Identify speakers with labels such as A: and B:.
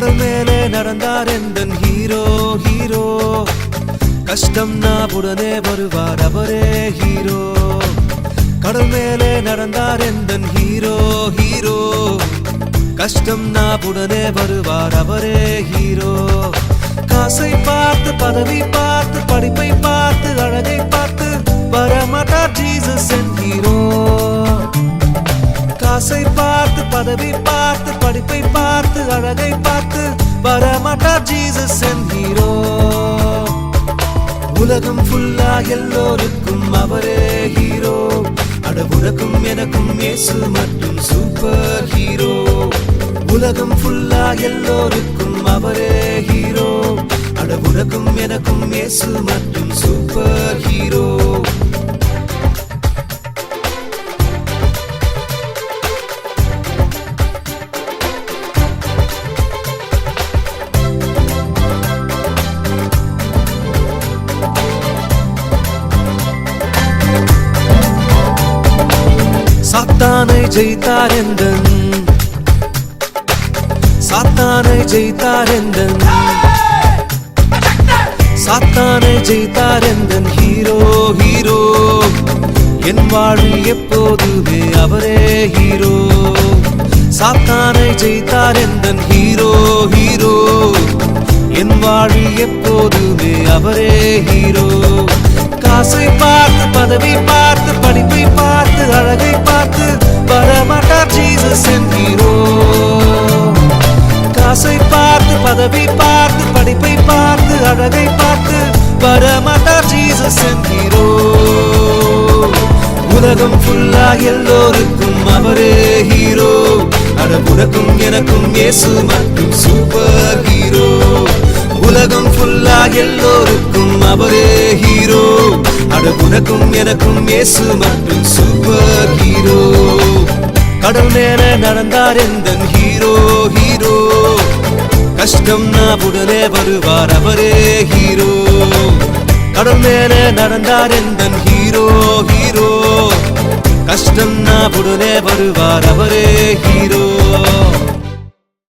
A: கடல் மேலே நடந்தார் எந்தன் ஹீரோ ஹீரோ கஷ்டம் உடனே வருவார் அவரே ஹீரோ கடல் மேலே நடந்தார் எந்தன் ஹீரோ ஹீரோ கஷ்டம் உடனே வருவார் அவரே ஹீரோ காசை பார்த்து பதவி பார்த்து படிப்பை பார்த்து அழகை பார்த்து வரமாட்டார் ஜீசஸ் என் ஹீரோ காசை பார்த்து பதவி பார்த்து படிப்பை பார்த்து அழகை பார்த்து வரமாட்டார் ஜீசஸ் என் ஹீரோ உலகம் ஃபுல்லா எல்லோருக்கும் அவரே ஹீரோ அட உனக்கும் எனக்கும் இயேசு மட்டும் சூப்பர் ஹீரோ உலகம் ஃபுல்லா எல்லோருக்கும் அவரே ஹீரோ அட உனக்கும் எனக்கும் இயேசு மட்டும் சூப்பர் ஹீரோ சாத்தானை ஜெயித்தார் எந்தன் சாத்தானை ஜெயித்தார் எந்தன் சாத்தானை ஜெயித்தார் எந்தன் ஹீரோ ஹீரோ என் வாழ்வில் எப்போதுமே அவரே ஹீரோ சாத்தானை ஜெயித்தார் எந்தன் ஹீரோ ஹீரோ என் வாழ்வில் எப்போதுமே அவரே ஹீரோ காசை பார்த்து பதவி பார்த்து படிப்பை பார்த்து அழகை பார்த்து வரமாட்டார் ஜீசஸ் என் ஹீரோ காசை பார்த்து பதவி பார்த்து படிப்பை பார்த்து அழகை பார்த்து வரமாட்டார் ஜீசஸ் என் ஹீரோ உலகம் ஃபுல்லா எல்லோருக்கும் அவரே ஹீரோ அட உனக்கும் எனக்கும் இயேசு மட்டும் சூப்பர் ஹீரோ உலகம் ஃபுல்லா எல்லோருக்கும் அவரே ஹீரோ அட உனக்கும் எனக்கும் இயேசு மட்டும் சூப்பர் ஹீரோ கடல் மேலே நடந்தார் எந்தன் ஹீரோ ஹீரோ கஷ்டம் உடனே வருவார் அவரே ஹீரோ கடல் மேலே நடந்தார் எந்தன் ஹீரோ ஹீரோ கஷ்டம் உடனே வருவார் அவரே ஹீரோ